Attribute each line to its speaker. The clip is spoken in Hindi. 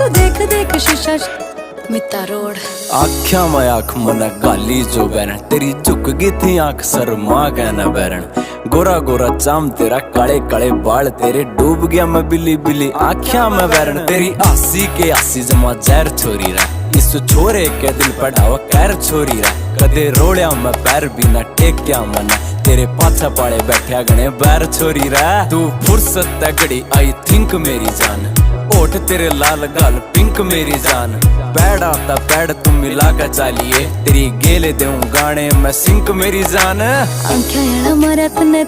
Speaker 1: तू देख देख शीशा मिता रोड।
Speaker 2: आख्या में आंख मन गाली जो बैरन, तेरी झुक गई थी आंख शर्मा कहना बैरन। गोरा गोरा चाम तेरा, काले काले बाल तेरे, डूब गया मैं बिल्ली बिल्ली आख्या में बैरन। तेरी आसी के आसी जमा जहर छोरी रा, इस छोरे के दिल पढ़ावा कैर छोरी रा। कदे रोड़िया मैं पैर भी ना टेक्या मना, तेरे पाछा पाड़े बैठा गणे बैर छोरी रा। तू फुर्सत तगड़ी आई थिंक मेरी जान, ओठ तेरे लाल गाल पिंक मेरी जान। पैड़ आता पैड़ तुम मिला कर चालिए, तेरी गेले दूं गाने मैं सिंक मेरी जान।
Speaker 1: आंखें मरत ने